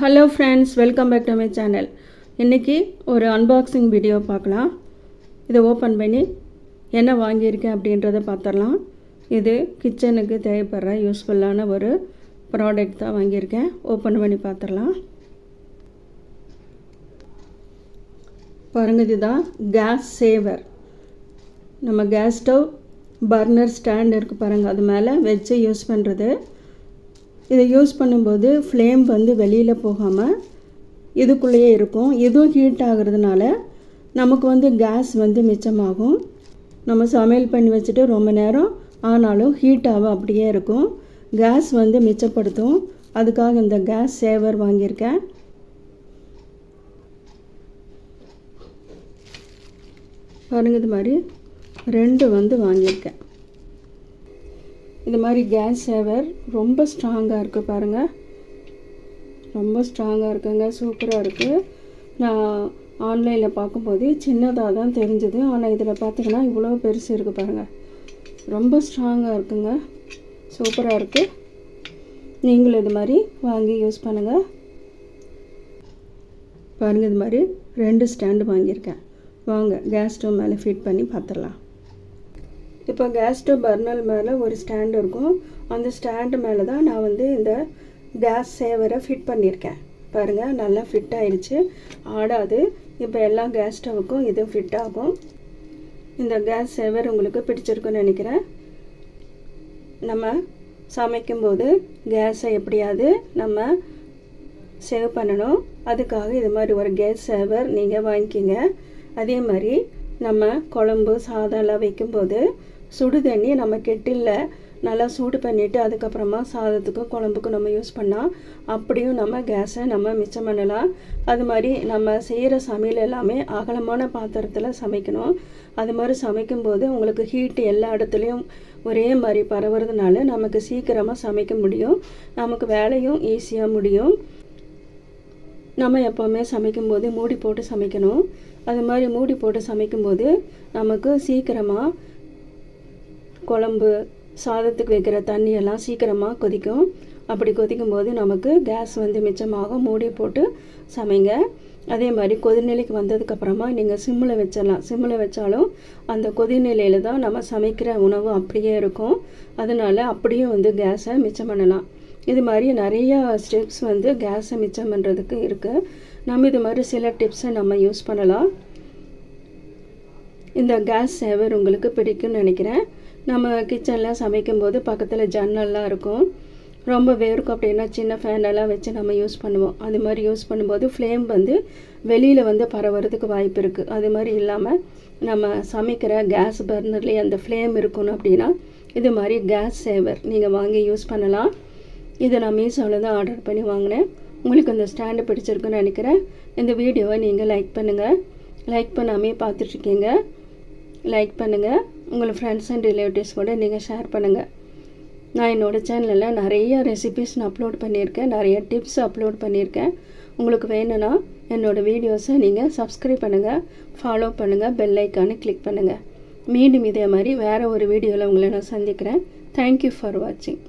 Hello friends, welcome back to my channel. இன்றைக்கி ஒரு unboxing video பார்க்கலாம். இதை ஓப்பன் பண்ணி என்ன வாங்கியிருக்கேன் அப்படின்றத பார்த்துடலாம். இது கிச்சனுக்கு தேவைப்படுற யூஸ்ஃபுல்லான ஒரு ப்ராடக்ட் தான் வாங்கியிருக்கேன். ஓப்பன் பண்ணி பார்த்துடலாம். பாருங்கள், இதுதான் கேஸ் சேவர். நம்ம கேஸ் ஸ்டவ் பர்னர் ஸ்டாண்ட் இருக்குது பாருங்கள், அது மேலே வச்சு யூஸ் பண்ணுறது. இதை யூஸ் பண்ணும்போது ஃப்ளேம் வெளியில் போகாமல் இதுக்குள்ளேயே இருக்கும். இதுவும் ஹீட் ஆகிறதுனால நமக்கு கேஸ் மிச்சமாகும். நம்ம சமையல் பண்ணி வச்சுட்டு ரொம்ப நேரம் ஆனாலும் ஹீட்டாக அப்படியே இருக்கும். கேஸ் மிச்சப்படுத்தும். அதுக்காக இந்த கேஸ் சேவர் வாங்கியிருக்கேன். பாருங்கள், இது மாதிரி 2 வாங்கியிருக்கேன். இது மாதிரி கேஸ் சேவர் ரொம்ப ஸ்ட்ராங்காக இருக்குது பாருங்கள். ரொம்ப ஸ்ட்ராங்காக இருக்குங்க, சூப்பராக இருக்குது. நான் ஆன்லைனில் பார்க்கும்போது சின்னதாக தான் தெரிஞ்சுது. ஆனால் இதில் பார்த்திங்கன்னா இவ்வளோ பெருசு இருக்குது பாருங்கள். ரொம்ப ஸ்ட்ராங்காக இருக்குங்க, சூப்பராக இருக்குது. நீங்களும் இது மாதிரி வாங்கி யூஸ் பண்ணுங்கள். பாருங்கள், இது மாதிரி 2 ஸ்டாண்டு வாங்கியிருக்கேன். வாங்க கேஸ் ஸ்டவ் மேலே ஃபிட் பண்ணி பார்த்துடலாம். இப்போ கேஸ் ஸ்டவ் பர்னர் மேலே ஒரு ஸ்டாண்டு இருக்கும். அந்த ஸ்டாண்டு மேலே தான் நான் இந்த கேஸ் சேவரை ஃபிட் பண்ணியிருக்கேன். பாருங்கள், நல்லா ஃபிட் ஆகிடுச்சு, ஆடாது. இப்போ எல்லா கேஸ் ஸ்டவ்வுக்கும் இது ஃபிட் ஆகும். இந்த கேஸ் சேவர் உங்களுக்கு பிடிச்சிருக்குன்னு நினைக்கிறேன். நம்ம சமைக்கும்போது கேஸை எப்படியாவது நம்ம சேவ் பண்ணணும். அதுக்காக இது மாதிரி ஒரு கேஸ் சேவர் நீங்கள் வாங்கிக்கிங்க. அதே மாதிரி நம்ம குழம்பு சாதம்லாம் வைக்கும்போது சுடு தண்ணி நம்ம கெட்டிலில் நல்லா சூடு பண்ணிவிட்டு அதுக்கப்புறமா சாதத்துக்கு குழம்புக்கு நம்ம யூஸ் பண்ணால் அப்படியும் நம்ம கேஸை நம்ம மிச்சம் பண்ணலாம். அது மாதிரி நம்ம செய்கிற சமையல் எல்லாமே அகலமான பாத்திரத்தில் சமைக்கணும். அது மாதிரி சமைக்கும்போது உங்களுக்கு ஹீட்டு எல்லா இடத்துலையும் ஒரே மாதிரி பரவுறதுனால நமக்கு சீக்கிரமாக சமைக்க முடியும். நமக்கு வேலையும் ஈஸியாக முடியும். நம்ம எப்போவுமே சமைக்கும்போது மூடி போட்டு சமைக்கணும். அது மாதிரி மூடி போட்டு சமைக்கும்போது நமக்கு சீக்கிரமாக குழம்பு சாதத்துக்கு வைக்கிற தண்ணியெல்லாம் சீக்கிரமாக கொதிக்கும். அப்படி கொதிக்கும்போது நமக்கு கேஸ் மிச்சமாகும். மூடி போட்டு சமைங்க. அதே மாதிரி கொதிநிலைக்கு வந்ததுக்கப்புறமா நீங்கள் சிம்மில் வச்சிடலாம். சிம்மில் வச்சாலும் அந்த கொதிநிலையில் தான் நம்ம சமைக்கிற உணவு அப்படியே இருக்கும். அதனால் அப்படியும் கேஸை மிச்சம் பண்ணலாம். இது மாதிரி நிறையா ஸ்டெப்ஸ் கேஸை மிச்சம் பண்ணுறதுக்கு இருக்குது. நம்ம இது மாதிரி சில டிப்ஸை நம்ம யூஸ் பண்ணலாம். இந்த கேஸ் சேவர் உங்களுக்கு பிடிக்கும்னு நினைக்கிறேன். நம்ம கிச்சனில் சமைக்கும்போது பக்கத்தில் ஜன்னல்லாம் இருக்கும். ரொம்ப வேர்க்கும் அப்படின்னா சின்ன ஃபேனெல்லாம் வச்சு நம்ம யூஸ் பண்ணுவோம். அது மாதிரி யூஸ் பண்ணும்போது ஃப்ளேம் வெளியில் பரவுறதுக்கு வாய்ப்பு இருக்குது. அது மாதிரி இல்லாமல் நம்ம சமைக்கிற கேஸ் பர்னர்லேயே அந்த ஃப்ளேம் இருக்கணும் அப்படின்னா இது மாதிரி கேஸ் சேவர் நீங்கள் வாங்கி யூஸ் பண்ணலாம். இதை நான் மீஷோவில் தான் ஆர்டர் பண்ணி வாங்கினேன். உங்களுக்கு இந்த ஸ்டாண்டு பிடிச்சிருக்குன்னு நினைக்கிறேன். இந்த வீடியோவை நீங்கள் லைக் பண்ணுங்கள். லைக் பண்ணாமே பார்த்துட்ருக்கீங்க, லைக் பண்ணுங்கள். உங்கள் ஃப்ரெண்ட்ஸ் அண்ட் ரிலேட்டிவ்ஸ் கூட நீங்கள் ஷேர் பண்ணுங்கள். நான் என்னோடய சேனலில் நிறைய ரெசிபீஸ் நான் அப்லோட் பண்ணியிருக்கேன், நிறைய டிப்ஸ் அப்லோட் பண்ணியிருக்கேன். உங்களுக்கு வேணும்னா என்னோடய வீடியோஸை நீங்கள் சப்ஸ்கிரைப் பண்ணுங்கள், ஃபாலோ பண்ணுங்கள், பெல் ஐக்கானை கிளிக் பண்ணுங்கள். மீண்டும் இதே மாதிரி வேறு ஒரு வீடியோவில் உங்களை நான் சந்திக்கிறேன். தேங்க்யூ ஃபார் வாட்சிங்.